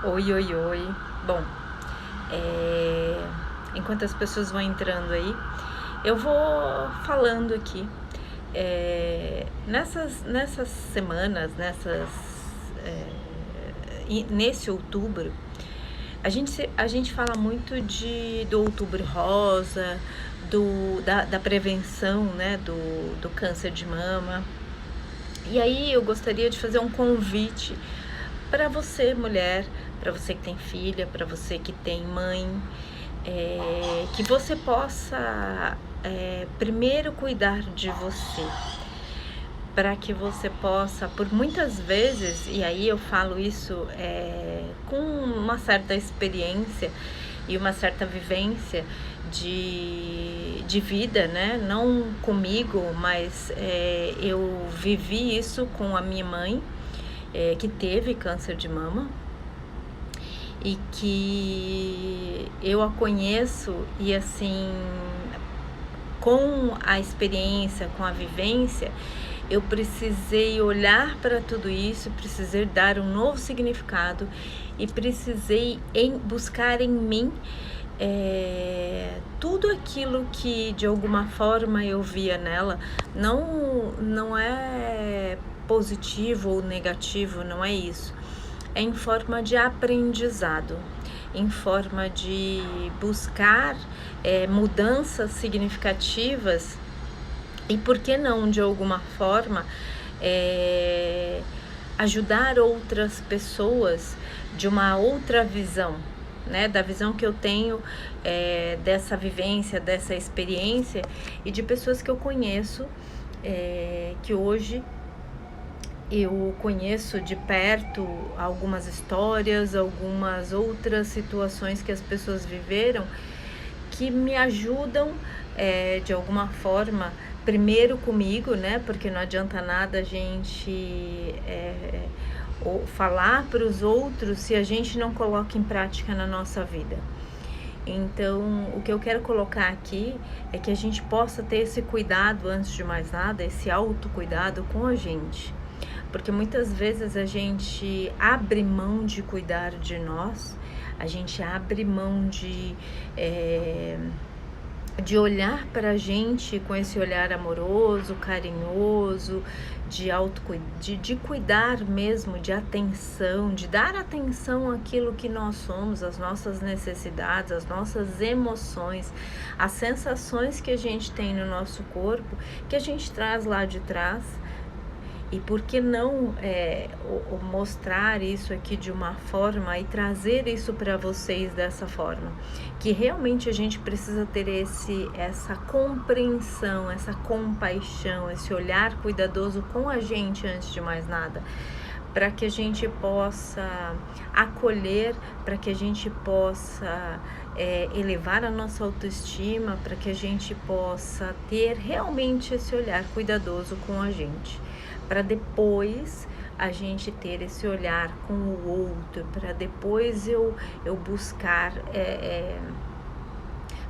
Oi, oi, oi. Bom, enquanto as pessoas vão entrando aí, eu vou falando aqui. Nessas semanas, nesse outubro, a gente fala muito do outubro rosa, da prevenção, né, do câncer de mama. E aí eu gostaria de fazer um convite para você, mulher, para você que tem filha, para você que tem mãe, que você possa primeiro cuidar de você, para que você possa, por muitas vezes, e aí eu falo isso com uma certa experiência e uma certa vivência de vida, né? Não comigo, mas eu vivi isso com a minha mãe, que teve câncer de mama, e que eu a conheço, e assim, com a experiência, com a vivência, eu precisei olhar para tudo isso, precisei dar um novo significado e precisei buscar em mim tudo aquilo que de alguma forma eu via nela. Não é positivo ou negativo, não é isso. É em forma de aprendizado, em forma de buscar mudanças significativas e, por que não, de alguma forma, ajudar outras pessoas de uma outra visão, né, da visão que eu tenho dessa vivência, dessa experiência, e de pessoas que eu conheço, que hoje eu conheço de perto algumas histórias, algumas outras situações que as pessoas viveram, que me ajudam de alguma forma, primeiro comigo, né? Porque não adianta nada a gente falar para os outros se a gente não coloca em prática na nossa vida. Então, o que eu quero colocar aqui é que a gente possa ter esse cuidado, antes de mais nada, esse autocuidado com a gente. Porque muitas vezes a gente abre mão de cuidar de nós, a gente abre mão de olhar para a gente com esse olhar amoroso, carinhoso, de cuidar mesmo, de atenção, de dar atenção àquilo que nós somos, às nossas necessidades, às nossas emoções, às sensações que a gente tem no nosso corpo, que a gente traz lá de trás. E por que não mostrar isso aqui de uma forma e trazer isso para vocês dessa forma? Que realmente a gente precisa ter essa compreensão, essa compaixão, esse olhar cuidadoso com a gente antes de mais nada, para que a gente possa acolher, para que a gente possa elevar a nossa autoestima, para que a gente possa ter realmente esse olhar cuidadoso com a gente, para depois a gente ter esse olhar com o outro, para depois eu buscar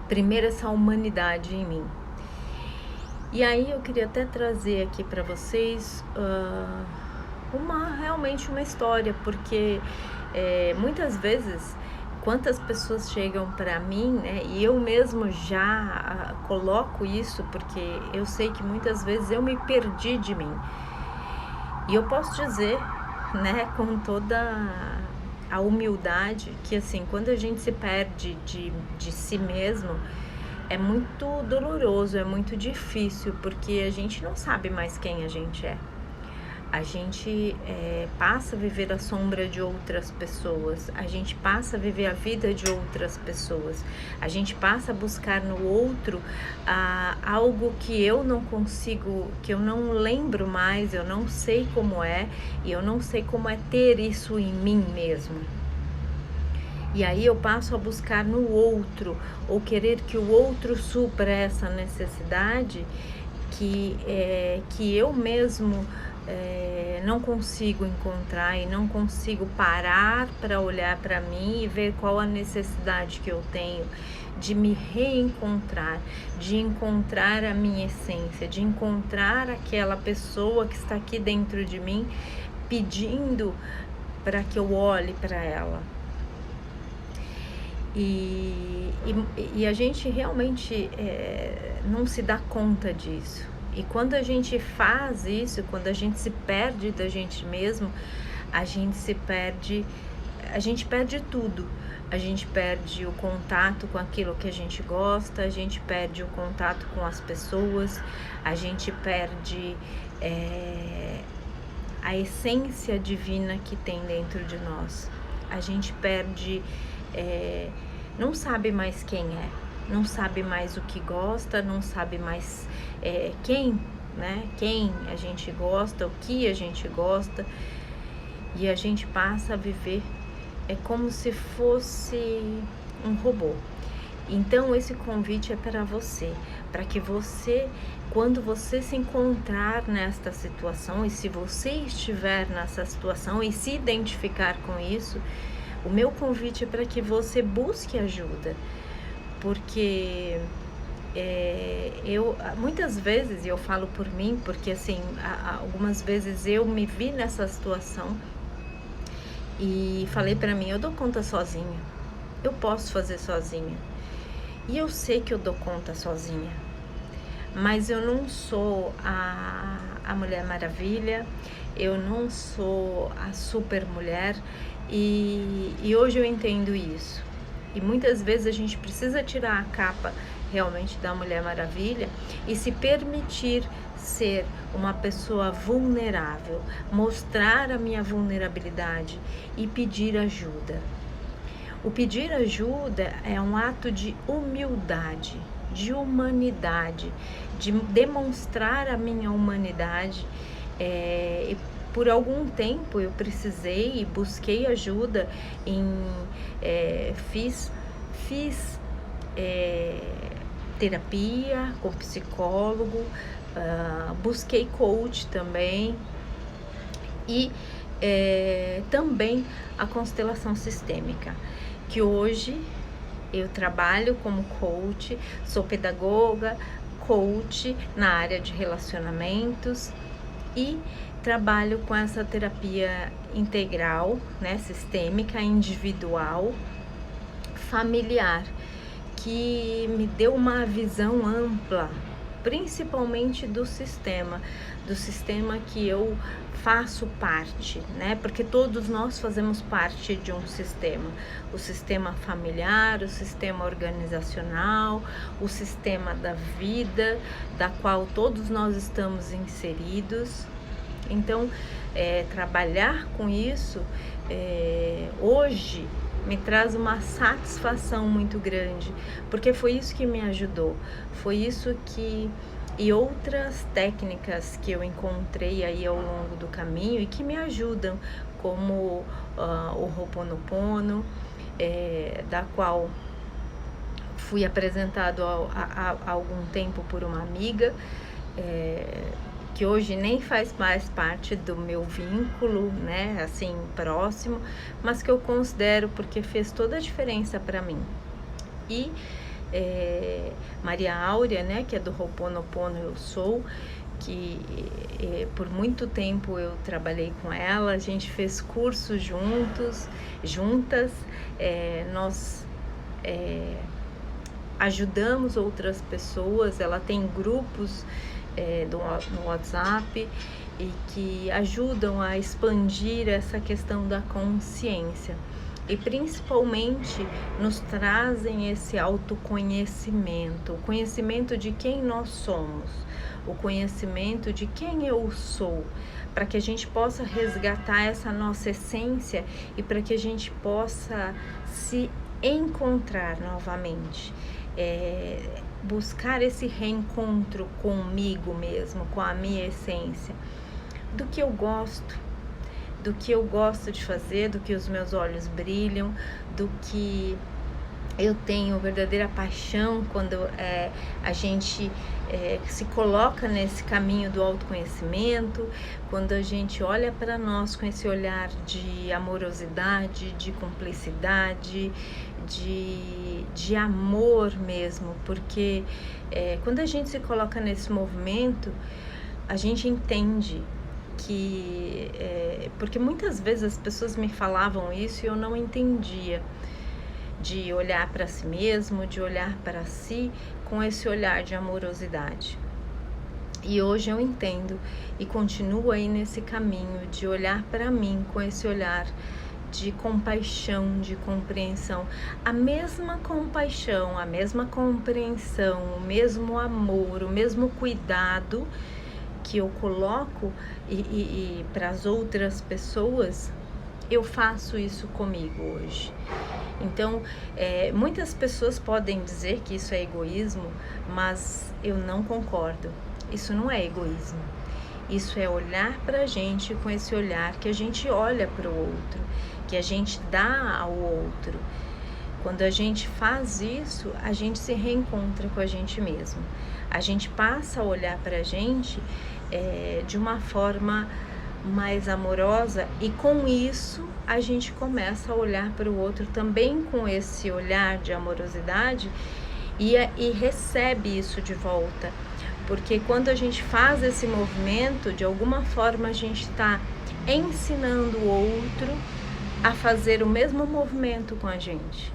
primeiro essa humanidade em mim. E aí eu queria até trazer aqui para vocês realmente uma história, porque muitas vezes, quantas pessoas chegam para mim, né, e eu mesmo já coloco isso, porque eu sei que muitas vezes eu me perdi de mim. E eu posso dizer, né, com toda a humildade, que assim, quando a gente se perde de si mesmo, é muito doloroso, é muito difícil, porque a gente não sabe mais quem a gente é. A gente passa a viver a sombra de outras pessoas, a gente passa a viver a vida de outras pessoas, a gente passa a buscar no outro algo que eu não consigo, que eu não lembro mais, eu não sei como é, e eu não sei como é ter isso em mim mesmo. E aí eu passo a buscar no outro, ou querer que o outro supra essa necessidade que eu mesmo não consigo encontrar, e não consigo parar para olhar para mim e ver qual a necessidade que eu tenho de me reencontrar, de encontrar a minha essência, de encontrar aquela pessoa que está aqui dentro de mim pedindo para que eu olhe para ela. E a gente realmente não se dá conta disso. E quando a gente faz isso, quando a gente se perde da gente mesmo, a gente perde tudo. A gente perde o contato com aquilo que a gente gosta, a gente perde o contato com as pessoas, a gente perde a essência divina que tem dentro de nós. A gente perde, não sabe mais quem é, não sabe mais o que gosta, não sabe mais quem a gente gosta, o que a gente gosta, e a gente passa a viver como se fosse um robô. Então esse convite é para você, para que você, quando você se encontrar nesta situação, e se você estiver nessa situação e se identificar com isso, o meu convite é para que você busque ajuda, porque muitas vezes, eu falo por mim, porque assim, algumas vezes eu me vi nessa situação e falei para mim, eu dou conta sozinha, eu posso fazer sozinha, e eu sei que eu dou conta sozinha, mas eu não sou a Mulher Maravilha, eu não sou a super mulher, e hoje eu entendo isso. E muitas vezes a gente precisa tirar a capa realmente da Mulher Maravilha e se permitir ser uma pessoa vulnerável, mostrar a minha vulnerabilidade e pedir ajuda. O pedir ajuda é um ato de humildade, de humanidade, de demonstrar a minha humanidade. Por algum tempo eu precisei e busquei ajuda fiz terapia com psicólogo, busquei coach também, e também a constelação sistêmica, que hoje eu trabalho como coach, sou pedagoga, coach na área de relacionamentos, e trabalho com essa terapia integral, né, sistêmica, individual, familiar, que me deu uma visão ampla, principalmente do sistema que eu faço parte, né? Porque todos nós fazemos parte de um sistema, o sistema familiar, o sistema organizacional, o sistema da vida, da qual todos nós estamos inseridos. Então, trabalhar com isso hoje me traz uma satisfação muito grande, porque foi isso que me ajudou, foi isso e outras técnicas que eu encontrei aí ao longo do caminho e que me ajudam, como o Ho'oponopono, da qual fui apresentado há algum tempo por uma amiga, que hoje nem faz mais parte do meu vínculo, né, assim, próximo, mas que eu considero porque fez toda a diferença para mim. E Maria Áurea, né, que é do Ho'oponopono Eu Sou, que por muito tempo eu trabalhei com ela, a gente fez cursos juntas, nós ajudamos outras pessoas, ela tem grupos no WhatsApp e que ajudam a expandir essa questão da consciência, e principalmente nos trazem esse autoconhecimento, o conhecimento de quem nós somos, o conhecimento de quem eu sou, para que a gente possa resgatar essa nossa essência e para que a gente possa se encontrar novamente, buscar esse reencontro comigo mesmo, com a minha essência, do que eu gosto de fazer, do que os meus olhos brilham, do que eu tenho verdadeira paixão quando a gente se coloca nesse caminho do autoconhecimento, quando a gente olha para nós com esse olhar de amorosidade, de cumplicidade, de amor mesmo, porque quando a gente se coloca nesse movimento, a gente entende que porque muitas vezes as pessoas me falavam isso e eu não entendia. de olhar para si mesmo, de olhar para si com esse olhar de amorosidade. E hoje eu entendo e continuo aí nesse caminho de olhar para mim com esse olhar de compaixão, de compreensão, a mesma compaixão, a mesma compreensão, o mesmo amor, o mesmo cuidado que eu coloco e para as outras pessoas, eu faço isso comigo hoje. Então, muitas pessoas podem dizer que isso é egoísmo, mas eu não concordo. Isso não é egoísmo. Isso é olhar para a gente com esse olhar que a gente olha para o outro, que a gente dá ao outro. Quando a gente faz isso, a gente se reencontra com a gente mesmo. A gente passa a olhar para a gente de uma forma mais amorosa e com isso a gente começa a olhar para o outro também com esse olhar de amorosidade e recebe isso de volta. Porque quando a gente faz esse movimento, de alguma forma a gente está ensinando o outro a fazer o mesmo movimento com a gente.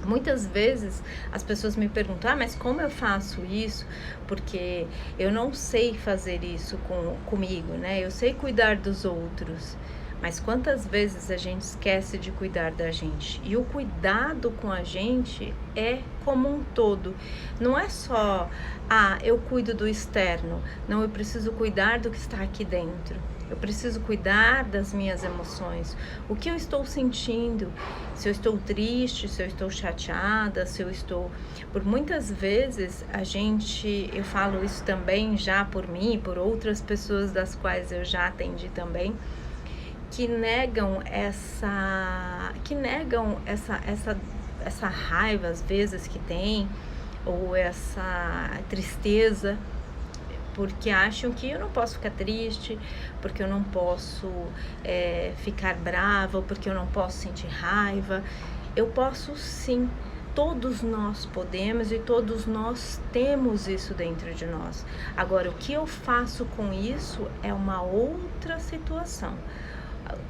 Muitas vezes as pessoas me perguntam, mas como eu faço isso? Porque eu não sei fazer isso comigo, né? Eu sei cuidar dos outros, mas quantas vezes a gente esquece de cuidar da gente? E o cuidado com a gente é como um todo. Não é só, eu cuido do externo. Não, eu preciso cuidar do que está aqui dentro. Eu preciso cuidar das minhas emoções. O que eu estou sentindo? Se eu estou triste, se eu estou chateada, se eu estou... Por muitas vezes, eu falo isso também já por mim e por outras pessoas das quais eu já atendi também, que negam essa raiva às vezes que tem, ou essa tristeza, porque acham que eu não posso ficar triste, porque eu não posso ficar brava, ou porque eu não posso sentir raiva. Eu posso sim, todos nós podemos e todos nós temos isso dentro de nós. Agora, o que eu faço com isso é uma outra situação.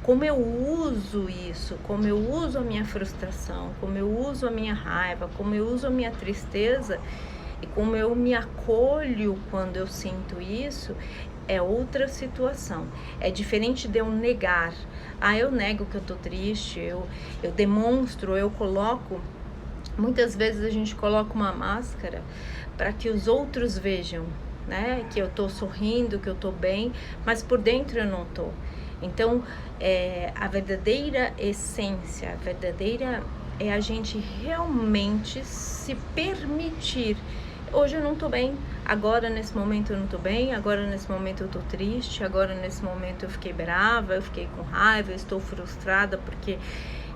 Como eu uso isso, como eu uso a minha frustração, como eu uso a minha raiva, como eu uso a minha tristeza e como eu me acolho quando eu sinto isso, é outra situação. É diferente de eu negar. Eu nego que eu tô triste, eu demonstro, eu coloco. Muitas vezes a gente coloca uma máscara para que os outros vejam, né? Que eu tô sorrindo, que eu tô bem, mas por dentro eu não tô. Então, a verdadeira essência, a verdadeira é a gente realmente se permitir. Hoje eu não tô bem, agora nesse momento eu não tô bem, agora nesse momento eu tô triste, agora nesse momento eu fiquei brava, eu fiquei com raiva, eu estou frustrada porque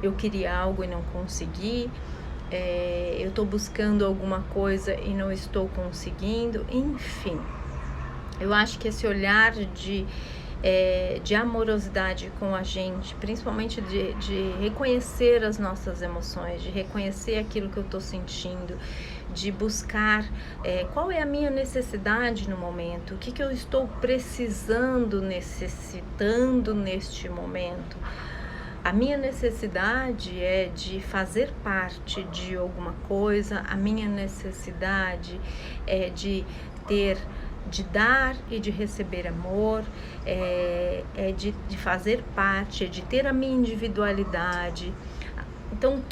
eu queria algo e não consegui, eu tô buscando alguma coisa e não estou conseguindo, enfim. Eu acho que esse olhar de amorosidade com a gente, principalmente de reconhecer as nossas emoções, de reconhecer aquilo que eu estou sentindo, de buscar qual é a minha necessidade no momento, o que eu estou precisando, necessitando neste momento. A minha necessidade é de fazer parte de alguma coisa, a minha necessidade é de dar e de receber amor, de fazer parte, de ter a minha individualidade. Então,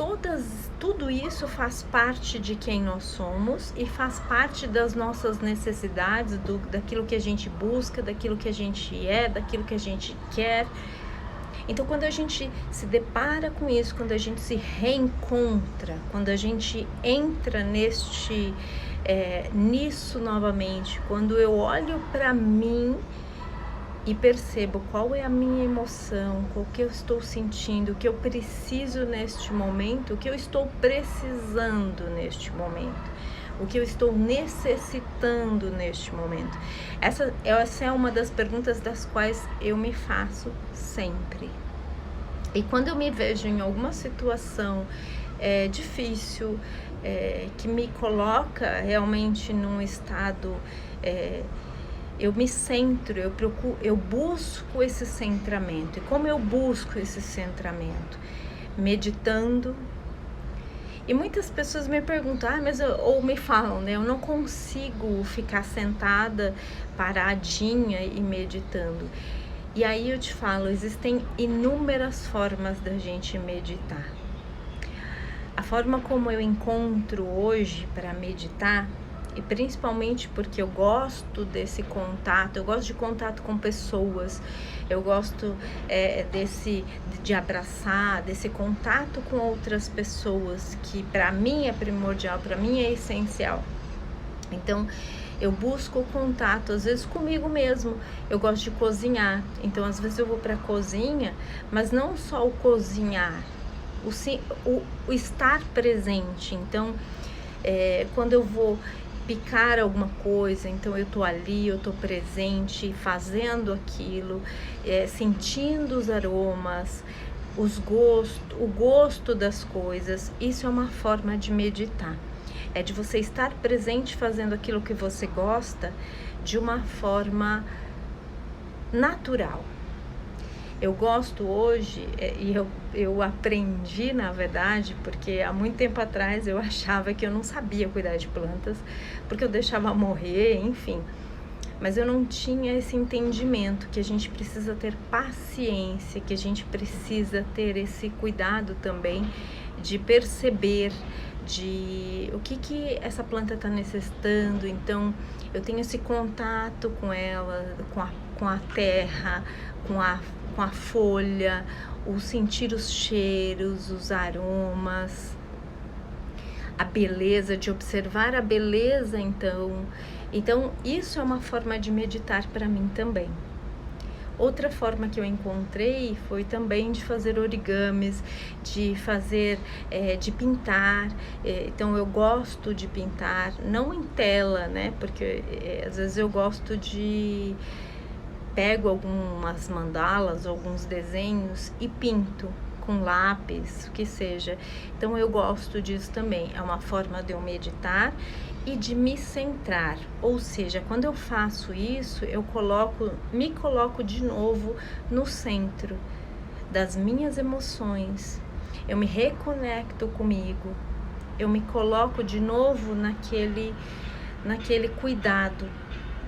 tudo isso faz parte de quem nós somos e faz parte das nossas necessidades, daquilo que a gente busca, daquilo que a gente daquilo que a gente quer. Então, quando a gente se depara com isso, quando a gente se reencontra, quando a gente entra nisso novamente, quando eu olho para mim e percebo qual é a minha emoção, o que eu estou sentindo, o que eu preciso neste momento, o que eu estou precisando neste momento, o que eu estou necessitando neste momento. Essa é uma das perguntas das quais eu me faço sempre. E quando eu me vejo em alguma situação difícil, que me coloca realmente num estado, eu me centro, eu busco esse centramento. E como eu busco esse centramento? Meditando, E muitas pessoas me perguntam, ou me falam, né? Eu não consigo ficar sentada, paradinha e meditando. E aí eu te falo, existem inúmeras formas da gente meditar. A forma como eu encontro hoje para meditar, e principalmente porque eu gosto desse contato, eu gosto de contato com pessoas, eu gosto de abraçar, desse contato com outras pessoas, que para mim é primordial, para mim é essencial. Então, eu busco contato, às vezes comigo mesmo. Eu gosto de cozinhar, então às vezes eu vou para a cozinha, mas não só o cozinhar, o estar presente. Então, quando eu vou picar alguma coisa, então eu tô ali, eu tô presente, fazendo aquilo, sentindo os aromas, o gosto das coisas. Isso é uma forma de meditar. É de você estar presente fazendo aquilo que você gosta de uma forma natural. Eu gosto hoje, e eu aprendi, na verdade, porque há muito tempo atrás eu achava que eu não sabia cuidar de plantas, porque eu deixava morrer, enfim. Mas eu não tinha esse entendimento que a gente precisa ter paciência, que a gente precisa ter esse cuidado também de perceber de o que essa planta está necessitando. Então eu tenho esse contato com ela, com a terra, com a folha, o sentir os cheiros, os aromas, a beleza, de observar a beleza. Então isso é uma forma de meditar para mim também. Outra forma que eu encontrei foi também de fazer origamis, de fazer, de pintar. Então eu gosto de pintar, não em tela, né? Porque às vezes eu gosto de pego algumas mandalas, alguns desenhos e pinto com lápis, o que seja. Então eu gosto disso também. É uma forma de eu meditar e de me centrar, ou seja, quando eu faço isso, eu me coloco de novo no centro das minhas emoções, eu me reconecto comigo, eu me coloco de novo naquele cuidado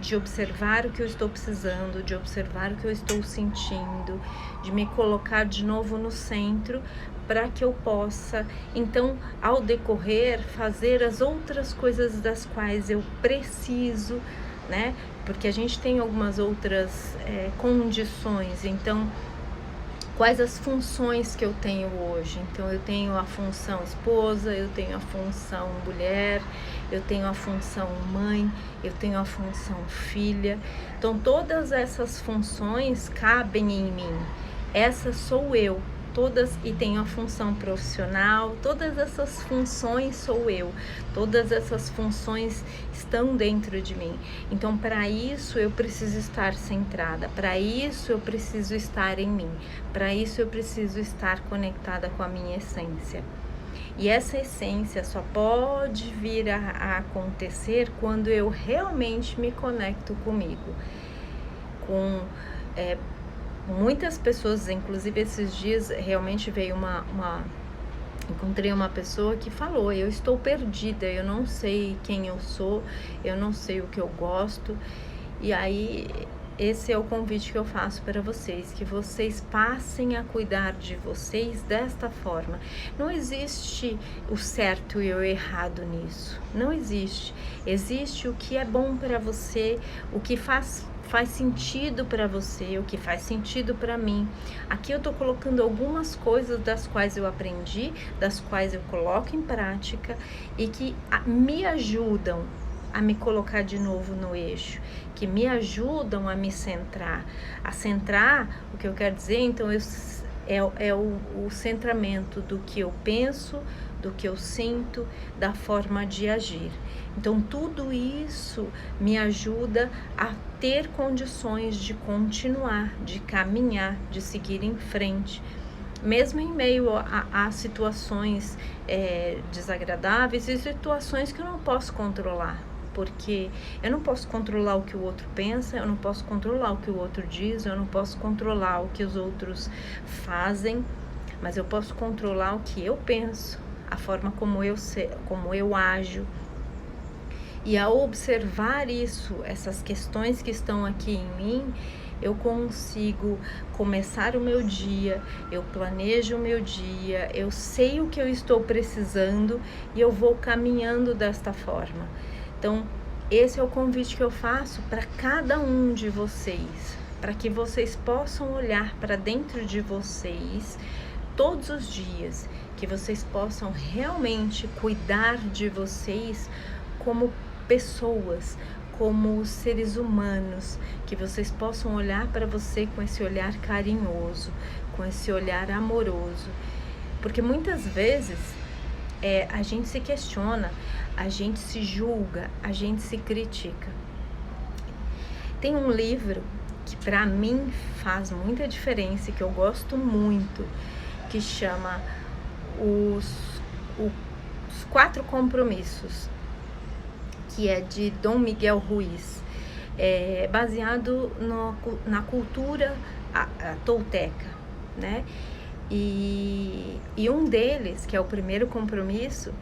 de observar o que eu estou precisando, de observar o que eu estou sentindo, de me colocar de novo no centro, para que eu possa, então, ao decorrer, fazer as outras coisas das quais eu preciso, né? Porque a gente tem algumas outras condições. Então, quais as funções que eu tenho hoje? Então, eu tenho a função esposa, eu tenho a função mulher, eu tenho a função mãe, eu tenho a função filha. Então, todas essas funções cabem em mim. Essa sou eu. Todas, e tenho a função profissional, todas essas funções sou eu, todas essas funções estão dentro de mim. Então, para isso eu preciso estar centrada, para isso eu preciso estar em mim, para isso eu preciso estar conectada com a minha essência. E essa essência só pode vir a acontecer quando eu realmente me conecto comigo, muitas pessoas, inclusive esses dias realmente veio encontrei uma pessoa que falou: eu estou perdida, eu não sei quem eu sou, eu não sei o que eu gosto. E aí esse é o convite que eu faço para vocês, que vocês passem a cuidar de vocês desta forma. Não existe o certo e o errado nisso, não existe. Existe o que é bom para você, o que faz sentido para você, o que faz sentido para mim. Aqui eu tô colocando algumas coisas das quais eu aprendi, das quais eu coloco em prática e que me ajudam a me colocar de novo no eixo, que me ajudam a me centrar. A centrar, o que eu quero dizer, então, é o centramento do que eu penso, do que eu sinto, da forma de agir. Então, tudo isso me ajuda a ter condições de continuar, de caminhar, de seguir em frente, mesmo em meio a situações desagradáveis e situações que eu não posso controlar. Porque eu não posso controlar o que o outro pensa, eu não posso controlar o que o outro diz, eu não posso controlar o que os outros fazem, mas eu posso controlar o que eu penso, a forma como eu ajo. E ao observar isso, essas questões que estão aqui em mim, eu consigo começar o meu dia, eu planejo o meu dia, eu sei o que eu estou precisando e eu vou caminhando desta forma. Então, esse é o convite que eu faço para cada um de vocês, para que vocês possam olhar para dentro de vocês todos os dias, que vocês possam realmente cuidar de vocês como pessoas, como seres humanos, que vocês possam olhar para você com esse olhar carinhoso, com esse olhar amoroso, porque muitas vezes a gente se questiona, a gente se julga, a gente se critica. Tem um livro que para mim faz muita diferença, que eu gosto muito, que chama Os 4 Compromissos, que é de Dom Miguel Ruiz, baseado na cultura tolteca, né? E um deles, que é o primeiro compromisso,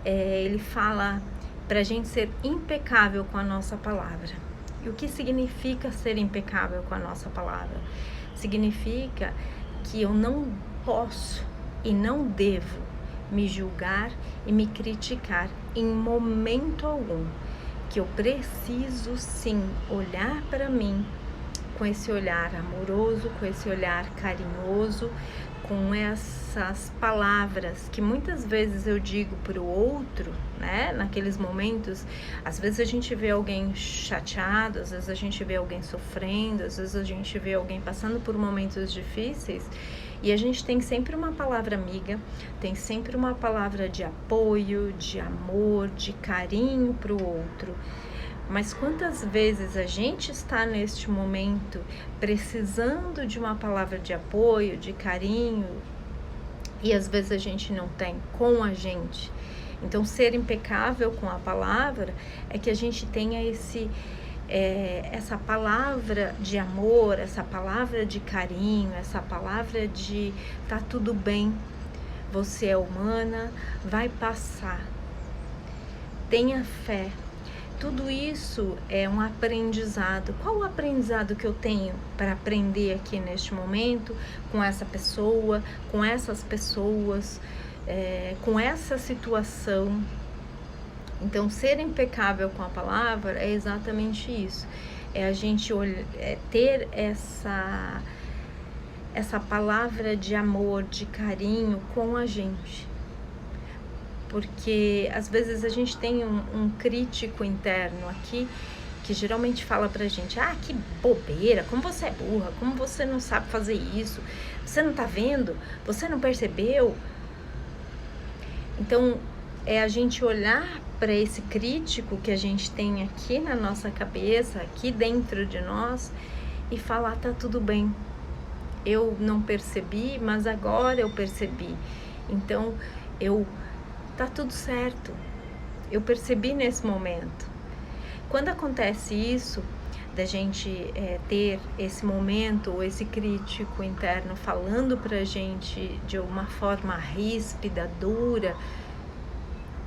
ele fala para a gente ser impecável com a nossa palavra. E o que significa ser impecável com a nossa palavra? Significa que eu não posso e não devo me julgar e me criticar em momento algum, que eu preciso sim olhar para mim com esse olhar amoroso, com esse olhar carinhoso, com essas palavras que muitas vezes eu digo para o outro, né? Naqueles momentos, às vezes a gente vê alguém chateado, às vezes a gente vê alguém sofrendo, às vezes a gente vê alguém passando por momentos difíceis, e a gente tem sempre uma palavra amiga, tem sempre uma palavra de apoio, de amor, de carinho para o outro. Mas quantas vezes a gente está neste momento precisando de uma palavra de apoio, de carinho, e às vezes a gente não tem com a gente. Então, ser impecável com a palavra é que a gente tenha essa palavra de amor, essa palavra de carinho, essa palavra de tá tudo bem, você é humana, vai passar, tenha fé. Tudo isso é um aprendizado. Qual o aprendizado que eu tenho para aprender aqui neste momento, com essa pessoa, com essas pessoas, com essa situação? Então, ser impecável com a palavra é exatamente isso. É a gente ter essa palavra de amor, de carinho com a gente. Porque às vezes a gente tem um crítico interno aqui que geralmente fala pra gente: ah, que bobeira, como você é burra, como você não sabe fazer isso, você não tá vendo, você não percebeu. Então, é a gente olhar para esse crítico que a gente tem aqui na nossa cabeça, aqui dentro de nós, e falar: tá tudo bem, eu não percebi, mas agora eu percebi. Então, tá tudo certo, eu percebi nesse momento. Quando acontece isso, da gente ter esse momento, ou esse crítico interno falando pra gente de uma forma ríspida, dura,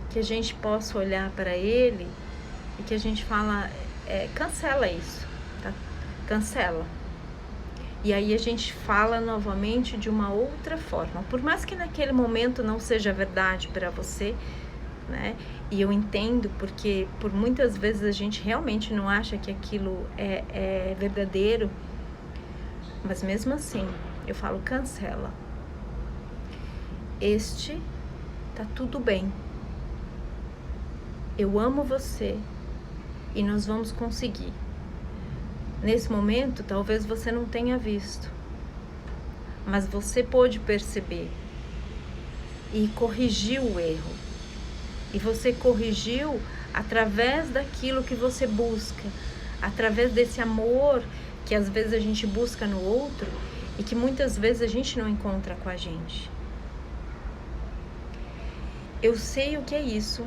que a gente possa olhar para ele e que a gente fala: cancela isso, tá? Cancela. E aí a gente fala novamente de uma outra forma, por mais que naquele momento não seja verdade para você, né? E eu entendo, porque por muitas vezes a gente realmente não acha que aquilo é verdadeiro, mas mesmo assim eu falo: cancela. Tá tudo bem. Eu amo você e nós vamos conseguir. Nesse momento, talvez você não tenha visto, mas você pôde perceber e corrigiu o erro. E você corrigiu através daquilo que você busca, através desse amor que às vezes a gente busca no outro e que muitas vezes a gente não encontra com a gente. Eu sei o que é isso.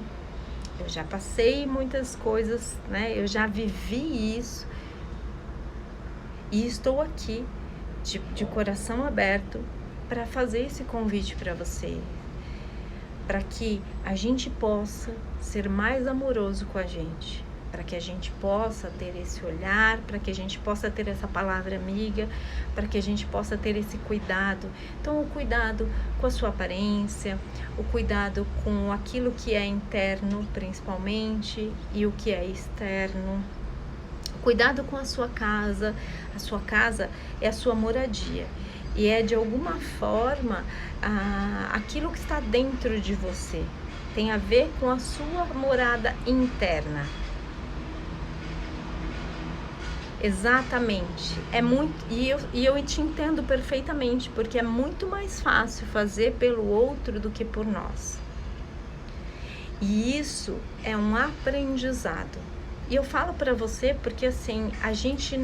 Eu já passei muitas coisas, né? Eu já vivi isso. E estou aqui, de coração aberto, para fazer esse convite para você. para que a gente possa ser mais amoroso com a gente, para que a gente possa ter esse olhar, para que a gente possa ter essa palavra amiga, para que a gente possa ter esse cuidado. Então, o cuidado com a sua aparência, o cuidado com aquilo que é interno, principalmente, e o que é externo. Cuidado com a sua casa é a sua moradia. E é de alguma forma aquilo que está dentro de você. Tem a ver com a sua morada interna. Exatamente. É muito, e eu te entendo perfeitamente, porque é muito mais fácil fazer pelo outro do que por nós. E isso é um aprendizado. E eu falo para você porque assim, a gente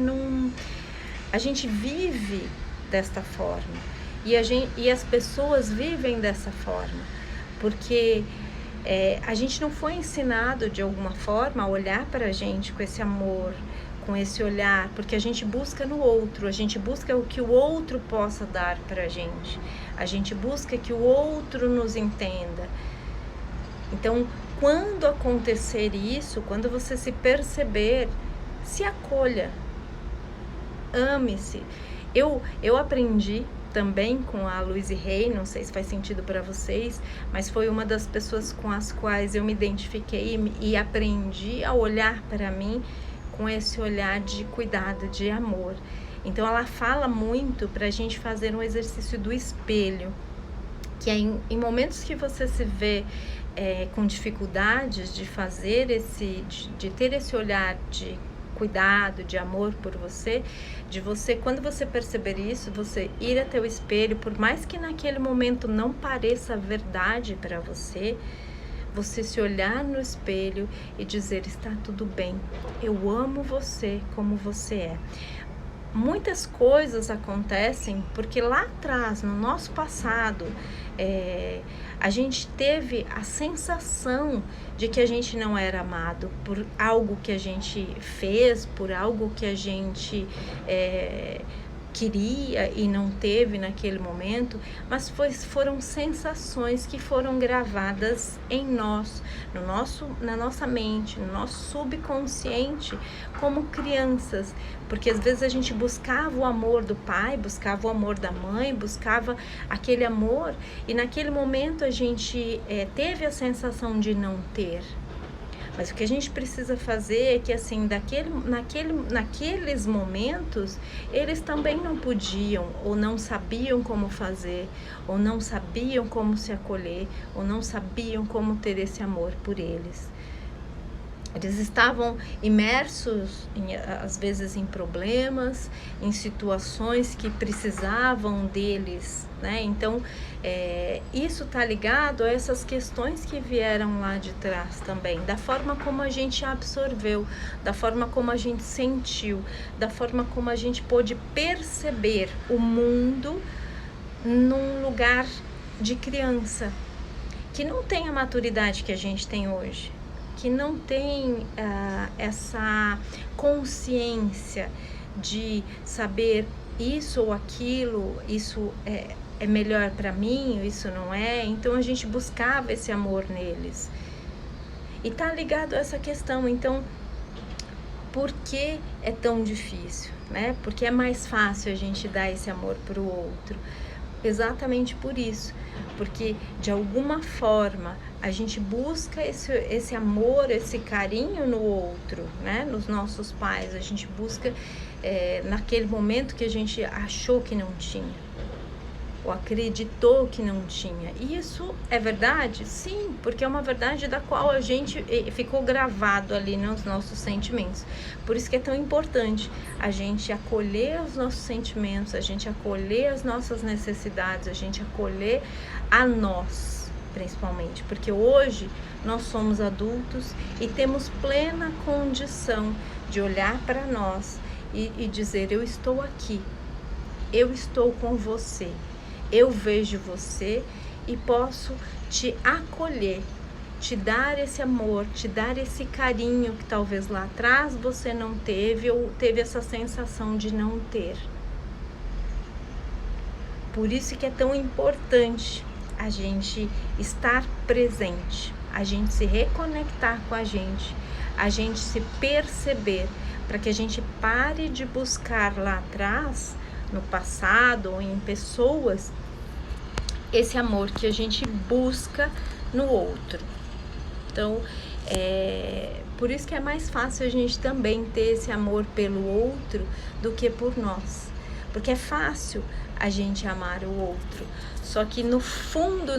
vive desta forma, e as pessoas vivem dessa forma, porque a gente não foi ensinado de alguma forma a olhar para a gente com esse amor, com esse olhar, porque a gente busca no outro, a gente busca o que o outro possa dar para a gente busca que o outro nos entenda. Então, quando acontecer isso, quando você se perceber, se acolha, ame-se. Eu aprendi também com a Louise Hay, não sei se faz sentido para vocês, mas foi uma das pessoas com as quais eu me identifiquei e aprendi a olhar para mim com esse olhar de cuidado, de amor. Então ela fala muito para a gente fazer um exercício do espelho, que é em momentos que você se vê com dificuldades de fazer de ter esse olhar de cuidado, de amor por você, quando você perceber isso, você ir até o espelho, por mais que naquele momento não pareça verdade para você se olhar no espelho e dizer: está tudo bem, eu amo você como você é. Muitas coisas acontecem porque lá atrás, no nosso passado, a gente teve a sensação de que a gente não era amado por algo que a gente fez, por algo que a gente queria e não teve naquele momento, mas foram sensações que foram gravadas em nós, na nossa mente, no nosso subconsciente, como crianças, porque às vezes a gente buscava o amor do pai, buscava o amor da mãe, buscava aquele amor, e naquele momento a gente teve a sensação de não ter. Mas o que a gente precisa fazer é que, assim, naqueles momentos, eles também não podiam, ou não sabiam como fazer, ou não sabiam como se acolher, ou não sabiam como ter esse amor por eles. Eles estavam imersos, às vezes, em problemas, em situações que precisavam deles, né? Então, isso está ligado a essas questões que vieram lá de trás também, da forma como a gente absorveu, da forma como a gente sentiu, da forma como a gente pôde perceber o mundo num lugar de criança, que não tem a maturidade que a gente tem hoje, que não tem essa consciência de saber isso ou aquilo, isso é melhor para mim, isso não é. Então a gente buscava esse amor neles. E tá ligado a essa questão. Então, por que é tão difícil, né? Porque é mais fácil a gente dar esse amor para o outro. Exatamente por isso, porque de alguma forma a gente busca esse amor, esse carinho no outro, né? Nos nossos pais, a gente busca naquele momento que a gente achou que não tinha, ou acreditou que não tinha. E isso é verdade? Sim, porque é uma verdade da qual a gente ficou gravado ali nos nossos sentimentos. Por isso que é tão importante a gente acolher os nossos sentimentos, a gente acolher as nossas necessidades, a gente acolher a nós, principalmente. Porque hoje nós somos adultos e temos plena condição de olhar para nós e dizer: eu estou aqui, eu estou com você. Eu vejo você e posso te acolher, te dar esse amor, te dar esse carinho que talvez lá atrás você não teve ou teve essa sensação de não ter. Por isso que é tão importante a gente estar presente, a gente se reconectar com a gente se perceber, para que a gente pare de buscar lá atrás, no passado ou em pessoas, esse amor que a gente busca no outro. Então, por isso que é mais fácil a gente também ter esse amor pelo outro do que por nós. Porque é fácil a gente amar o outro. Só que no fundo,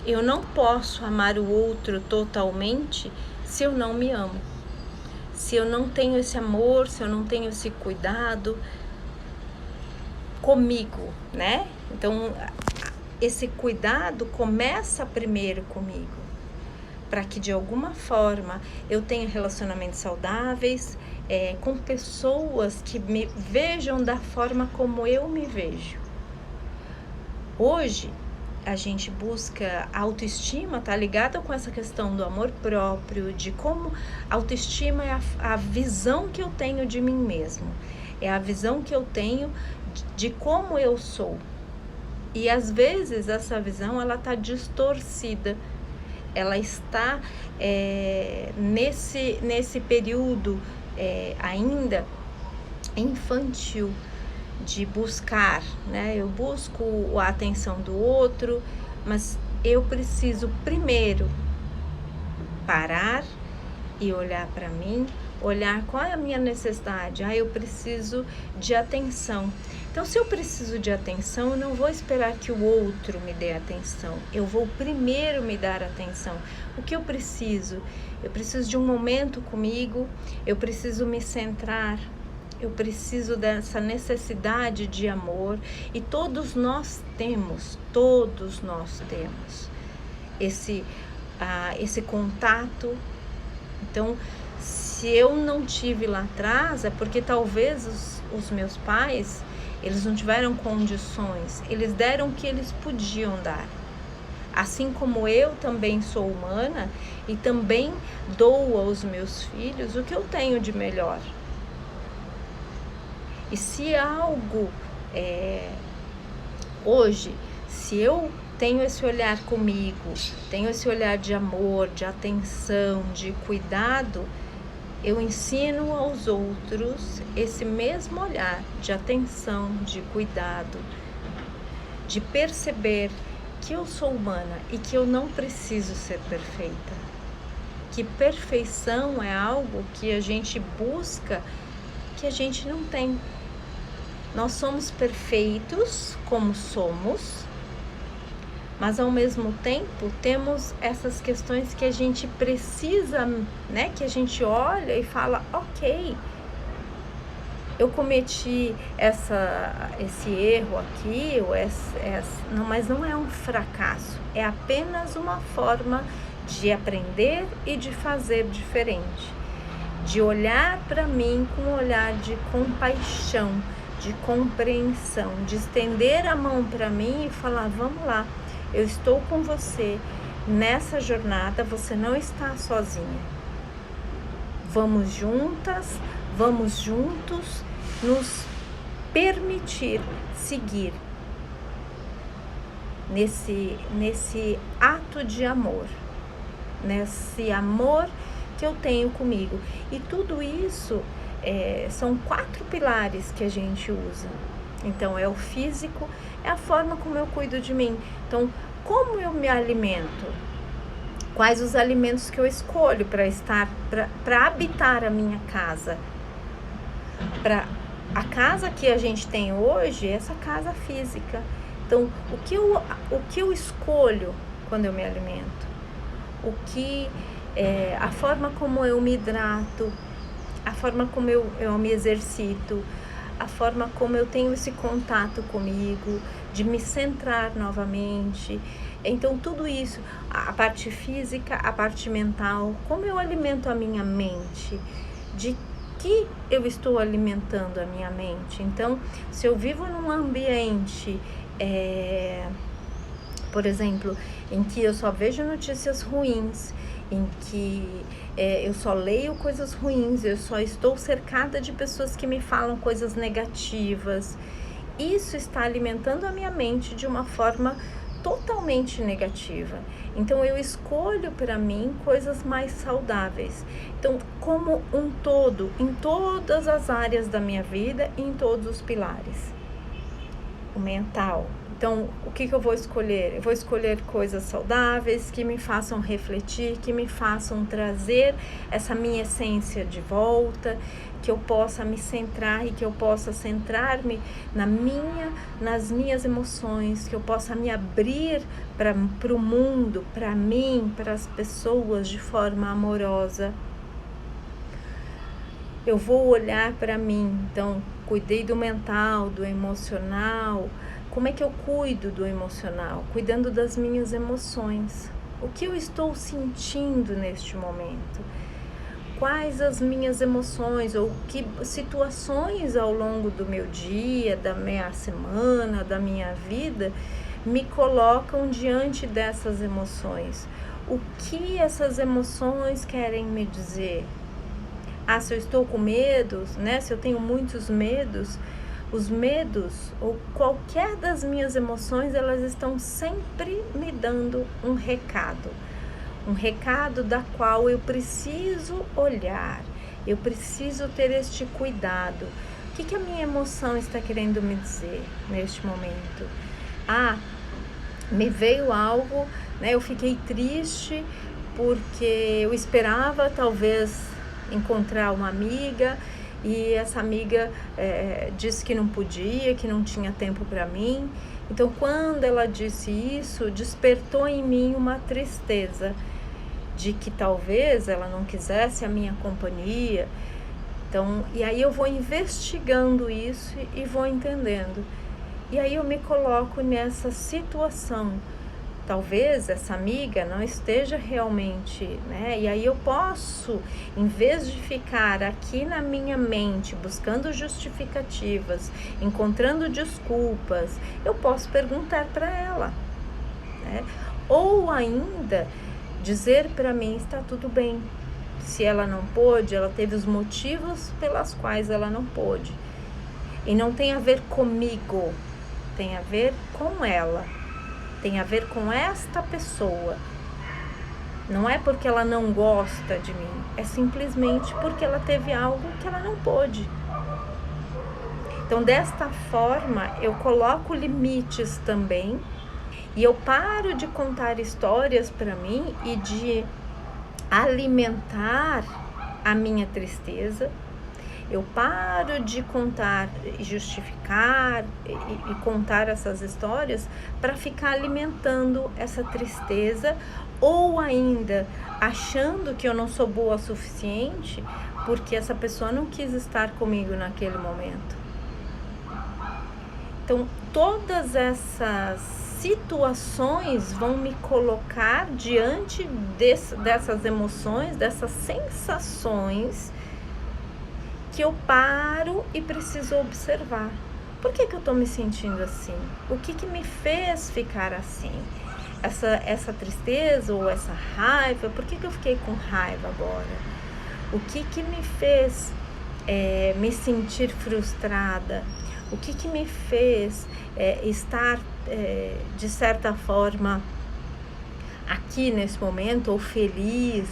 eu não posso amar o outro totalmente se eu não me amo. Se eu não tenho esse amor, se eu não tenho esse cuidado comigo, né? Então, esse cuidado começa primeiro comigo, para que de alguma forma eu tenha relacionamentos saudáveis, com pessoas que me vejam da forma como eu me vejo. Hoje, a gente busca autoestima, tá ligada com essa questão do amor próprio, de como autoestima é a visão que eu tenho de mim mesmo, é a visão que eu tenho de como eu sou. E às vezes essa visão ela tá distorcida, ela está nesse período ainda infantil, de buscar, né? Eu busco a atenção do outro, mas eu preciso primeiro parar e olhar para mim, olhar qual é a minha necessidade. Eu preciso de atenção. Então, se eu preciso de atenção, eu não vou esperar que o outro me dê atenção. Eu vou primeiro me dar atenção. O que eu preciso? Eu preciso de um momento comigo, eu preciso me centrar, eu preciso dessa necessidade de amor. E todos nós temos esse contato. Então, se eu não tive lá atrás, é porque talvez os meus pais, eles não tiveram condições, eles deram o que eles podiam dar. Assim como eu também sou humana e também dou aos meus filhos o que eu tenho de melhor. E se algo hoje, se eu tenho esse olhar comigo, tenho esse olhar de amor, de atenção, de cuidado, eu ensino aos outros esse mesmo olhar de atenção, de cuidado, de perceber que eu sou humana e que eu não preciso ser perfeita. Que perfeição é algo que a gente busca, que a gente não tem. Nós somos perfeitos como somos, mas ao mesmo tempo temos essas questões que a gente precisa, né? Que a gente olha e fala, ok, eu cometi esse erro aqui, não, mas não é um fracasso, é apenas uma forma de aprender e de fazer diferente, de olhar para mim com um olhar de compaixão, de compreensão, de estender a mão para mim e falar, vamos lá, eu estou com você nessa jornada, você não está sozinha. Vamos juntas, vamos juntos nos permitir seguir nesse ato de amor, nesse amor que eu tenho comigo. E tudo isso são 4 pilares que a gente usa. Então, é o físico, é a forma como eu cuido de mim. Então, como eu me alimento? Quais os alimentos que eu escolho para habitar a minha casa? Para a casa que a gente tem hoje, essa casa física. Então, o que eu escolho quando eu me alimento? A forma como eu me hidrato, a forma como eu me exercito, a forma como eu tenho esse contato comigo, de me centrar novamente. Então, tudo isso, a parte física, a parte mental, como eu alimento a minha mente, de que eu estou alimentando a minha mente. Então, se eu vivo num ambiente, por exemplo, em que eu só vejo notícias ruins, em que eu só leio coisas ruins, eu só estou cercada de pessoas que me falam coisas negativas, isso está alimentando a minha mente de uma forma totalmente negativa. Então eu escolho para mim coisas mais saudáveis. Então, como um todo, em todas as áreas da minha vida, em todos os pilares. O mental. Então, o que eu vou escolher? Eu vou escolher coisas saudáveis que me façam refletir, que me façam trazer essa minha essência de volta, que eu possa me centrar e que eu possa centrar-me nas minhas emoções, que eu possa me abrir para o mundo, para mim, para as pessoas de forma amorosa. Eu vou olhar para mim, então, cuidei do mental, do emocional. Como é que eu cuido do emocional? Cuidando das minhas emoções. O que eu estou sentindo neste momento? Quais as minhas emoções ou que situações ao longo do meu dia, da minha semana, da minha vida me colocam diante dessas emoções? O que essas emoções querem me dizer? Se eu estou com medos, né? Se eu tenho muitos medos, os medos ou qualquer das minhas emoções, elas estão sempre me dando um recado da qual eu preciso olhar, eu preciso ter este cuidado. O que a minha emoção está querendo me dizer neste momento? Me veio algo, né? Eu fiquei triste porque eu esperava talvez encontrar uma amiga e essa amiga disse que não podia, que não tinha tempo para mim. Então, quando ela disse isso, despertou em mim uma tristeza de que talvez ela não quisesse a minha companhia. Então, e aí eu vou investigando isso e vou entendendo. E aí eu me coloco nessa situação. Talvez essa amiga não esteja realmente, né? E aí eu posso, em vez de ficar aqui na minha mente buscando justificativas, encontrando desculpas, eu posso perguntar para ela, né? Ou ainda dizer para mim, está tudo bem. Se ela não pôde, ela teve os motivos pelas quais ela não pôde. E não tem a ver comigo, tem a ver com ela. Tem a ver com esta pessoa. Não é porque ela não gosta de mim, é simplesmente porque ela teve algo que ela não pôde. Então, desta forma, eu coloco limites também e eu paro de contar histórias para mim e de alimentar a minha tristeza. Eu paro de contar e justificar e contar essas histórias para ficar alimentando essa tristeza ou ainda achando que eu não sou boa o suficiente porque essa pessoa não quis estar comigo naquele momento. Então, todas essas situações vão me colocar diante dessas emoções, dessas sensações que eu paro e preciso observar. Por que eu estou me sentindo assim? O que me fez ficar assim? Essa tristeza ou essa raiva, por que eu fiquei com raiva agora? O que me fez me sentir frustrada? O que me fez estar, de certa forma, aqui nesse momento, ou feliz,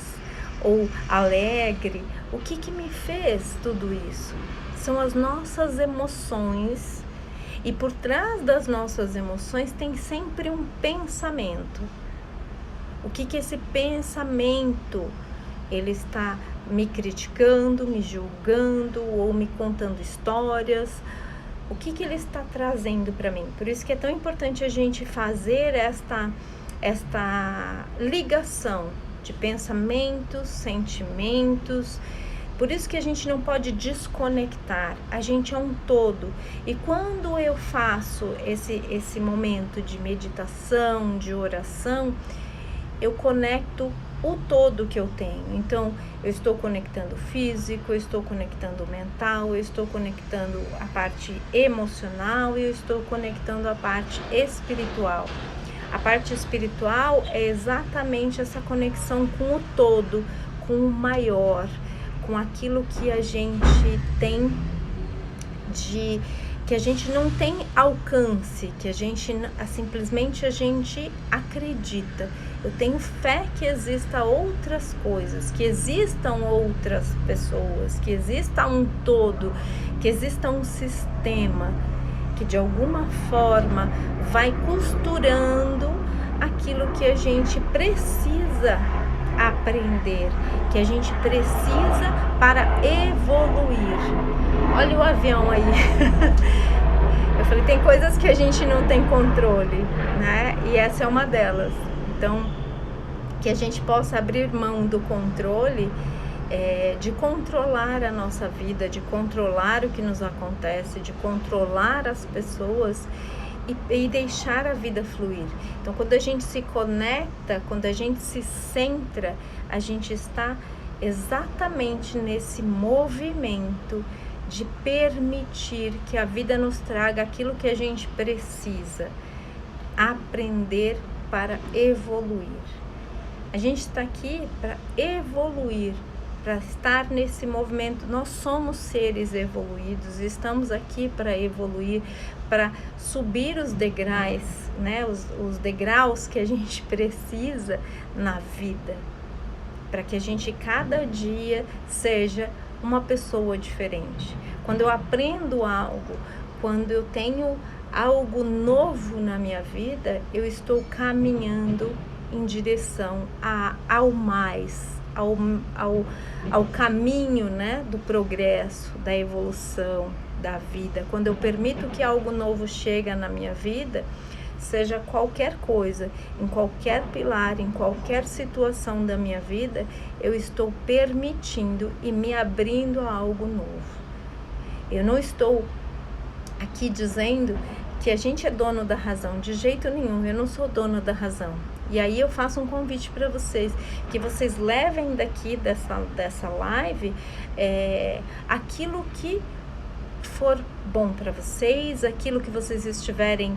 ou alegre? O que me fez tudo isso? São as nossas emoções, e por trás das nossas emoções tem sempre um pensamento. O que esse pensamento, ele está me criticando, me julgando ou me contando histórias? O que ele está trazendo para mim? Por isso que é tão importante a gente fazer esta ligação de pensamentos, sentimentos. Por isso que a gente não pode desconectar, a gente é um todo. E quando eu faço esse momento de meditação, de oração, eu conecto o todo que eu tenho. Então, eu estou conectando o físico, eu estou conectando o mental, eu estou conectando a parte emocional e eu estou conectando a parte espiritual. A parte espiritual é exatamente essa conexão com o todo, com o maior, com aquilo que a gente tem que a gente não tem alcance, que a gente simplesmente a gente acredita. Eu tenho fé que exista outras coisas, que existam outras pessoas, que exista um todo, que exista um sistema que de alguma forma vai costurando aquilo que a gente precisa aprender, que a gente precisa para evoluir. Olha o avião aí. Eu falei, tem coisas que a gente não tem controle, né? E essa é uma delas. Então, que a gente possa abrir mão do controle, de controlar a nossa vida, de controlar o que nos acontece, de controlar as pessoas e deixar a vida fluir. Então, quando a gente se conecta, quando a gente se centra, a gente está exatamente nesse movimento de permitir que a vida nos traga aquilo que a gente precisa, aprender para evoluir. A gente está aqui para evoluir, para estar nesse movimento. Nós somos seres evoluídos, estamos aqui para evoluir, para subir os degraus, né? Os degraus que a gente precisa na vida, para que a gente cada dia seja uma pessoa diferente. Quando eu aprendo algo, quando eu tenho algo novo na minha vida, eu estou caminhando em direção ao mais, ao caminho, né, do progresso, da evolução da vida. Quando eu permito que algo novo chegue na minha vida, seja qualquer coisa, em qualquer pilar, em qualquer situação da minha vida, eu estou permitindo e me abrindo a algo novo. Eu não estou aqui dizendo que a gente é dono da razão, de jeito nenhum. Eu não sou dona da razão. E aí eu faço um convite para vocês, que vocês levem daqui dessa live aquilo que for bom para vocês, aquilo que vocês estiverem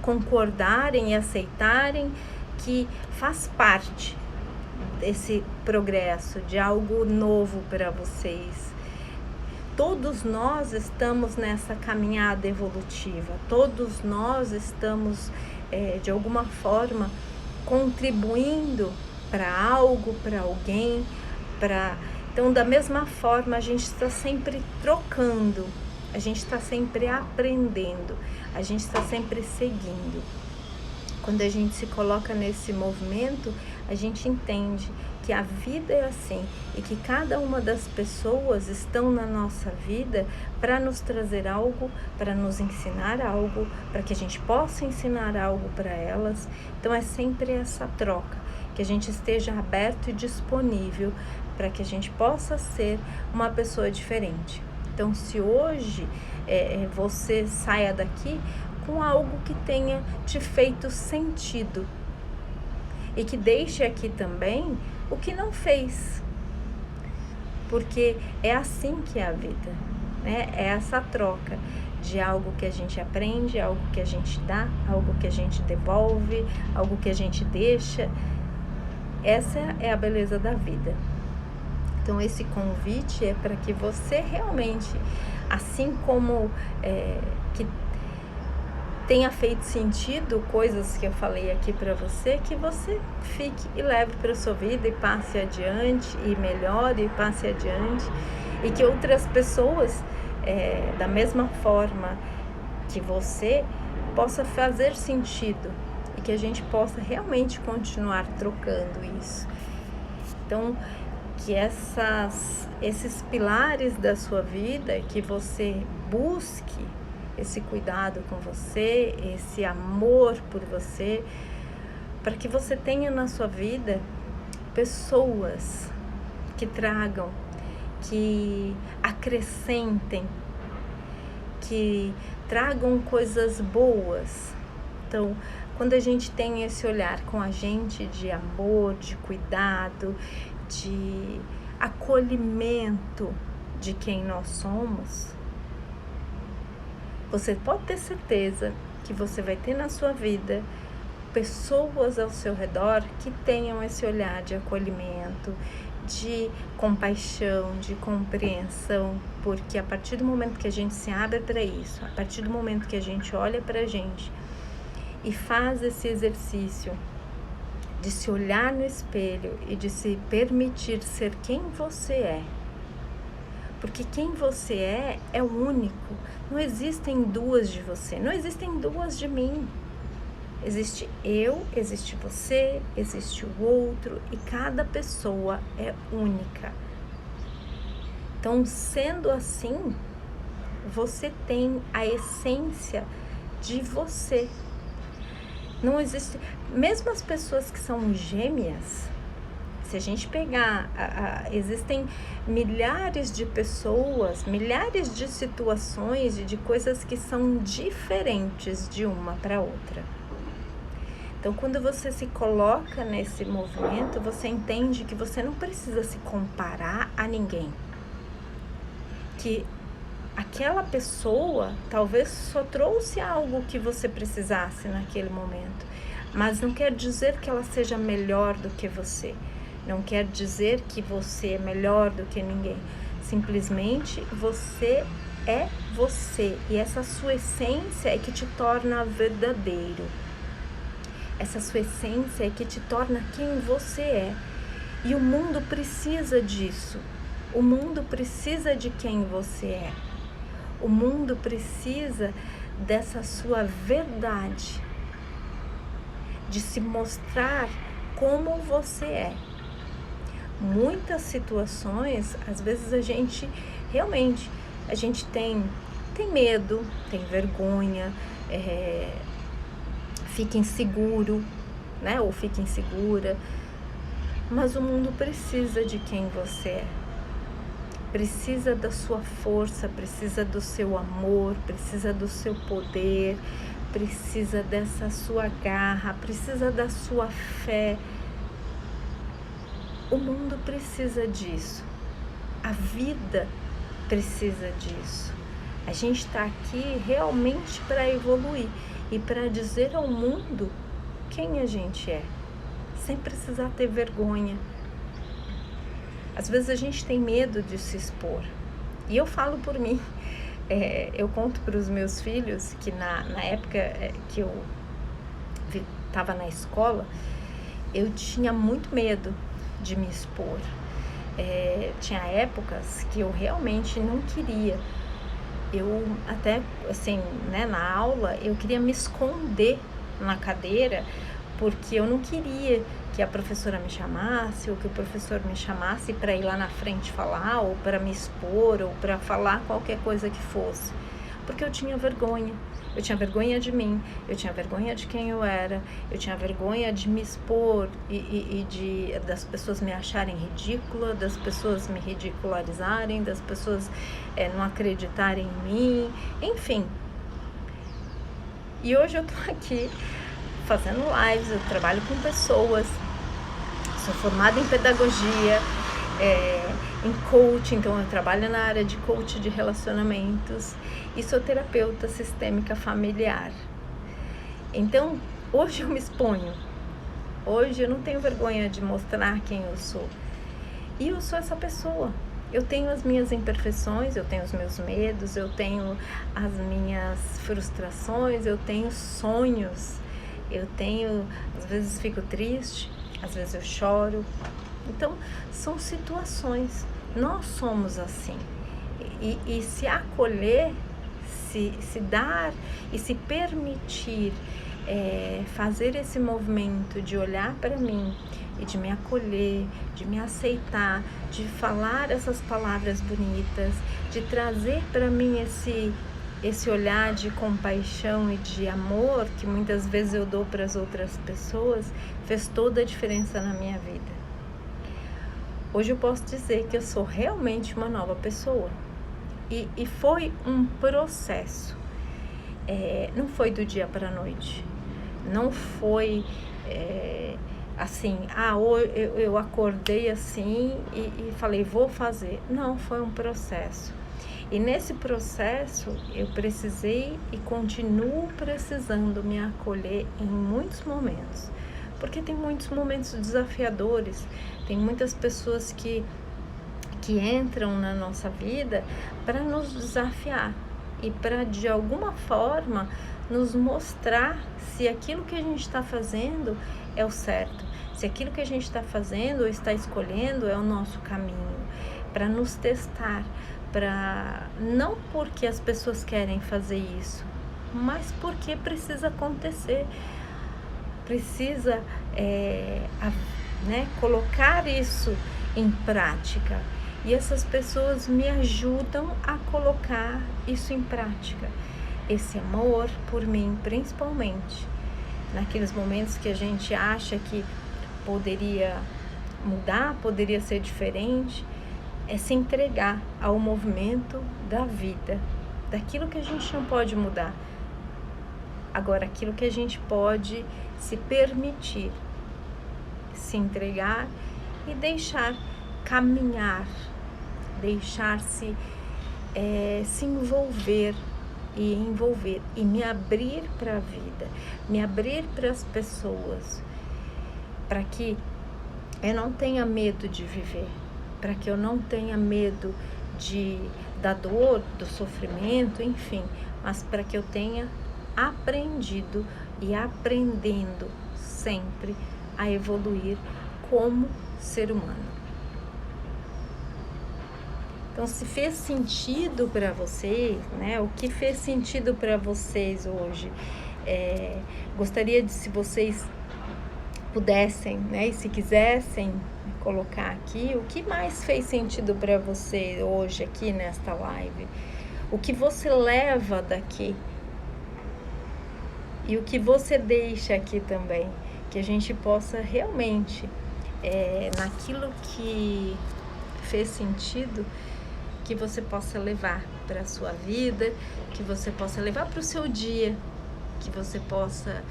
concordarem e aceitarem, que faz parte desse progresso, de algo novo para vocês. Todos nós estamos nessa caminhada evolutiva, todos nós estamos de alguma forma contribuindo para algo, para alguém, Então, da mesma forma, a gente está sempre trocando, a gente está sempre aprendendo, a gente está sempre seguindo. Quando a gente se coloca nesse movimento, a gente entende que a vida é assim e que cada uma das pessoas estão na nossa vida para nos trazer algo, para nos ensinar algo, para que a gente possa ensinar algo para elas. Então é sempre essa troca, que a gente esteja aberto e disponível para que a gente possa ser uma pessoa diferente. Então, se hoje você saia daqui com algo que tenha te feito sentido e que deixe aqui também o que não fez, porque é assim que é a vida, né? É essa troca de algo que a gente aprende, algo que a gente dá, algo que a gente devolve, algo que a gente deixa. Essa é a beleza da vida. Então esse convite é para que você realmente, assim como que tenha feito sentido coisas que eu falei aqui para você, que você fique e leve para a sua vida e passe adiante, e melhore e passe adiante, e que outras pessoas, da mesma forma que você, possa fazer sentido, e que a gente possa realmente continuar trocando isso. Então, que esses pilares da sua vida, que você busque esse cuidado com você, esse amor por você, para que você tenha na sua vida pessoas que tragam, que acrescentem, que tragam coisas boas. Então, quando a gente tem esse olhar com a gente de amor, de cuidado, de acolhimento de quem nós somos, você pode ter certeza que você vai ter na sua vida pessoas ao seu redor que tenham esse olhar de acolhimento, de compaixão, de compreensão, porque a partir do momento que a gente se abre para isso, a partir do momento que a gente olha para a gente e faz esse exercício de se olhar no espelho e de se permitir ser quem você é, porque quem você é único, não existem duas de você, não existem duas de mim. Existe eu, existe você, existe o outro, e cada pessoa é única. Então, sendo assim, você tem a essência de você. Não existe, mesmo as pessoas que são gêmeas, se a gente pegar, existem milhares de pessoas, milhares de situações e de coisas que são diferentes de uma para outra. Então, quando você se coloca nesse movimento, você entende que você não precisa se comparar a ninguém. Que aquela pessoa talvez só trouxe algo que você precisasse naquele momento, mas não quer dizer que ela seja melhor do que você. Não quer dizer que você é melhor do que ninguém. Simplesmente você é você. E essa sua essência é que te torna verdadeiro. Essa sua essência é que te torna quem você é. E o mundo precisa disso. O mundo precisa de quem você é. O mundo precisa dessa sua verdade. De se mostrar como você é. Muitas situações, às vezes a gente realmente, a gente tem medo, tem vergonha, fica inseguro, né? Ou fica insegura, mas o mundo precisa de quem você é, precisa da sua força, precisa do seu amor, precisa do seu poder, precisa dessa sua garra, precisa da sua fé. O mundo precisa disso, a vida precisa disso. A gente está aqui realmente para evoluir e para dizer ao mundo quem a gente é, sem precisar ter vergonha. Às vezes a gente tem medo de se expor. E eu falo por mim, eu conto para os meus filhos que na época que eu estava na escola, eu tinha muito medo de me expor. Tinha épocas que eu realmente não queria. Eu até, assim, né, na aula, eu queria me esconder na cadeira, porque eu não queria que a professora me chamasse, ou que o professor me chamasse para ir lá na frente falar, ou para me expor, ou para falar qualquer coisa que fosse, porque eu tinha vergonha. Eu tinha vergonha de mim, eu tinha vergonha de quem eu era, eu tinha vergonha de me expor e das pessoas me acharem ridícula, das pessoas me ridicularizarem, das pessoas não acreditarem em mim, enfim. E hoje eu tô aqui fazendo lives, eu trabalho com pessoas, sou formada em pedagogia, em coaching, então eu trabalho na área de coaching de relacionamentos e sou terapeuta sistêmica familiar. Então, hoje eu me exponho, hoje eu não tenho vergonha de mostrar quem eu sou. E eu sou essa pessoa. Eu tenho as minhas imperfeições, eu tenho os meus medos, eu tenho as minhas frustrações, eu tenho sonhos, eu tenho, às vezes fico triste, às vezes eu choro. Então, são situações, nós somos assim, e se acolher, se dar e se permitir fazer esse movimento de olhar para mim e de me acolher, de me aceitar, de falar essas palavras bonitas, de trazer para mim esse olhar de compaixão e de amor que muitas vezes eu dou para as outras pessoas, fez toda a diferença na minha vida. Hoje eu posso dizer que eu sou realmente uma nova pessoa. E foi um processo. Não foi do dia para a noite. Não foi assim, hoje eu acordei assim e falei, vou fazer. Não, foi um processo. E nesse processo eu precisei e continuo precisando me acolher em muitos momentos. Porque tem muitos momentos desafiadores, tem muitas pessoas que entram na nossa vida para nos desafiar e para, de alguma forma, nos mostrar se aquilo que a gente está fazendo é o certo, se aquilo que a gente está fazendo ou está escolhendo é o nosso caminho, para nos testar, não porque as pessoas querem fazer isso, mas porque precisa acontecer, precisa colocar isso em prática. E essas pessoas me ajudam a colocar isso em prática. Esse amor por mim, principalmente, naqueles momentos que a gente acha que poderia mudar, poderia ser diferente, é se entregar ao movimento da vida, daquilo que a gente não pode mudar. Agora, aquilo que a gente pode se permitir, se entregar e deixar caminhar, deixar-se se envolver e me abrir para a vida, me abrir para as pessoas, para que eu não tenha medo de viver, para que eu não tenha medo da dor, do sofrimento, enfim, mas para que eu tenha aprendido e aprendendo sempre a evoluir como ser humano. Então, se fez sentido para vocês, né? O que fez sentido para vocês hoje? Gostaria de, se vocês pudessem, né? E se quisessem colocar aqui, o que mais fez sentido para você hoje aqui nesta live? O que você leva daqui? E o que você deixa aqui também? Que a gente possa realmente, naquilo que fez sentido, que você possa levar para a sua vida, que você possa levar para o seu dia, que você possa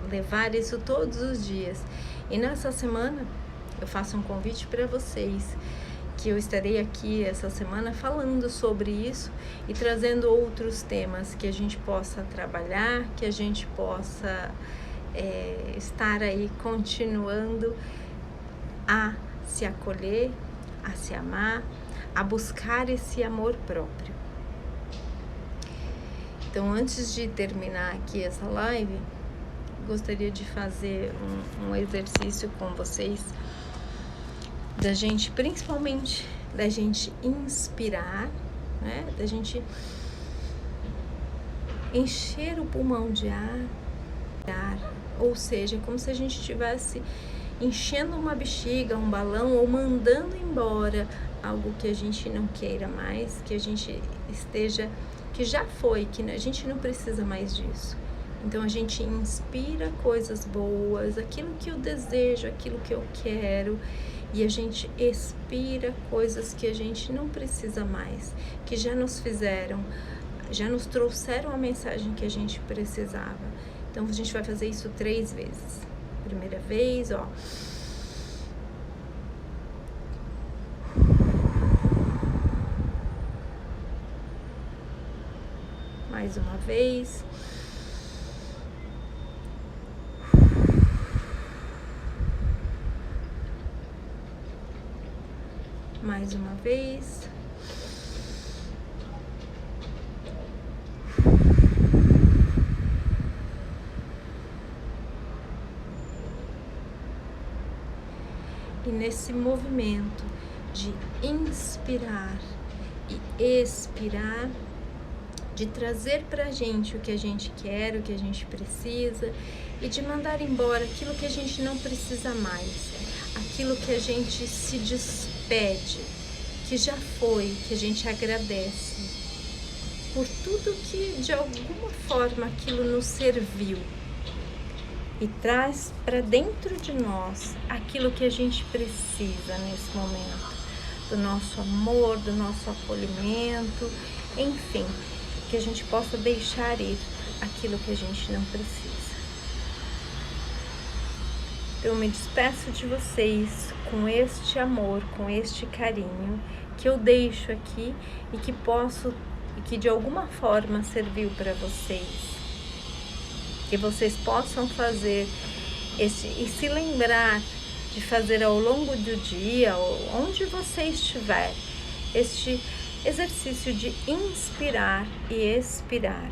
levar isso todos os dias. E nessa semana, eu faço um convite para vocês, que eu estarei aqui essa semana falando sobre isso e trazendo outros temas que a gente possa trabalhar, que a gente possa estar aí continuando a se acolher, a se amar, a buscar esse amor próprio. Então, antes de terminar aqui essa live, gostaria de fazer um exercício com vocês, principalmente da gente inspirar, né? Da gente encher o pulmão de ar, ou seja, como se a gente estivesse enchendo uma bexiga, um balão, ou mandando embora algo que a gente não queira mais, que a gente que já foi, que a gente não precisa mais disso. Então a gente inspira coisas boas, aquilo que eu desejo, aquilo que eu quero, e a gente expira coisas que a gente não precisa mais, que já nos trouxeram a mensagem que a gente precisava. Então a gente vai fazer isso 3 vezes. Primeira vez, ó. Mais uma vez. Mais uma vez. E nesse movimento de inspirar e expirar, de trazer pra gente o que a gente quer, o que a gente precisa, e de mandar embora aquilo que a gente não precisa mais, aquilo que a gente se despede, que já foi, que a gente agradece por tudo que de alguma forma aquilo nos serviu, e traz para dentro de nós aquilo que a gente precisa nesse momento, do nosso amor, do nosso acolhimento, enfim, que a gente possa deixar ir aquilo que a gente não precisa. Eu me despeço de vocês com este amor, com este carinho que eu deixo aqui e que de alguma forma serviu para vocês. Que vocês possam fazer E se lembrar de fazer ao longo do dia, onde você estiver, este exercício de inspirar e expirar.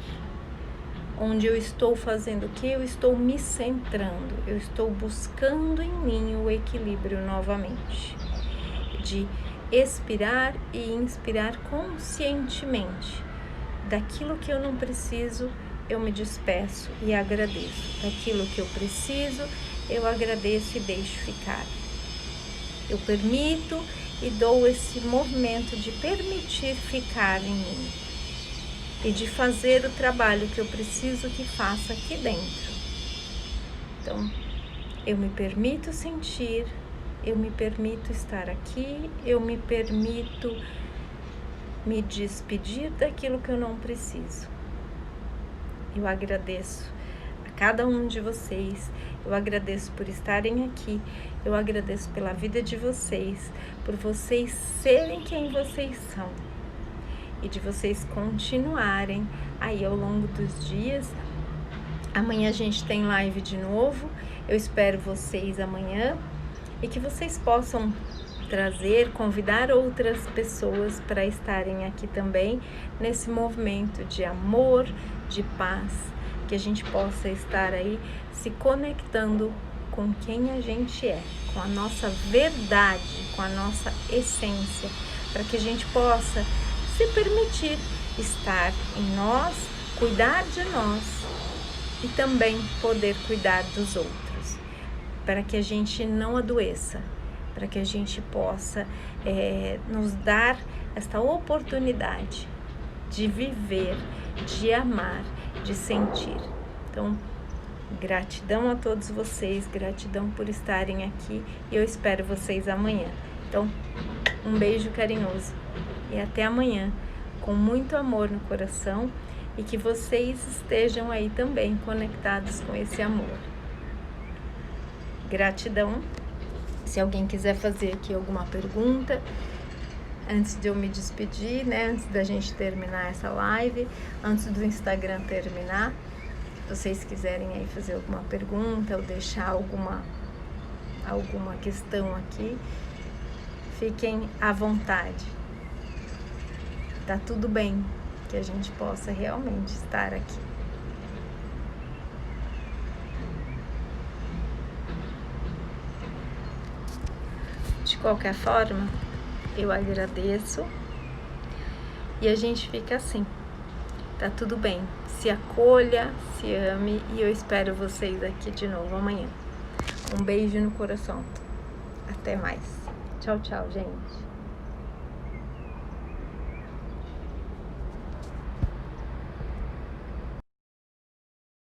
Onde eu estou fazendo o que? Eu estou me centrando, eu estou buscando em mim o equilíbrio novamente. De expirar e inspirar conscientemente. Daquilo que eu não preciso, eu me despeço e agradeço. Daquilo que eu preciso, eu agradeço e deixo ficar. Eu permito e dou esse movimento de permitir ficar em mim. E de fazer o trabalho que eu preciso que faça aqui dentro. Então, eu me permito sentir, eu me permito estar aqui, eu me permito me despedir daquilo que eu não preciso. Eu agradeço a cada um de vocês, eu agradeço por estarem aqui, eu agradeço pela vida de vocês, por vocês serem quem vocês são. E de vocês continuarem aí ao longo dos dias. Amanhã a gente tem live de novo. Eu espero vocês amanhã e que vocês possam convidar outras pessoas para estarem aqui também nesse movimento de amor, de paz, que a gente possa estar aí se conectando com quem a gente é, com a nossa verdade, com a nossa essência, para que a gente possa se permitir estar em nós, cuidar de nós e também poder cuidar dos outros, para que a gente não adoeça, para que a gente possa nos dar esta oportunidade de viver, de amar, de sentir. Então, gratidão a todos vocês, gratidão por estarem aqui e eu espero vocês amanhã. Então, um beijo carinhoso. E até amanhã, com muito amor no coração e que vocês estejam aí também conectados com esse amor. Gratidão. Se alguém quiser fazer aqui alguma pergunta, antes de eu me despedir, né? Antes da gente terminar essa live, antes do Instagram terminar, se vocês quiserem aí fazer alguma pergunta ou deixar alguma questão aqui, fiquem à vontade. Tá tudo bem que a gente possa realmente estar aqui. De qualquer forma, eu agradeço e a gente fica assim. Tá tudo bem. Se acolha, se ame e eu espero vocês aqui de novo amanhã. Um beijo no coração. Até mais. Tchau, tchau, gente.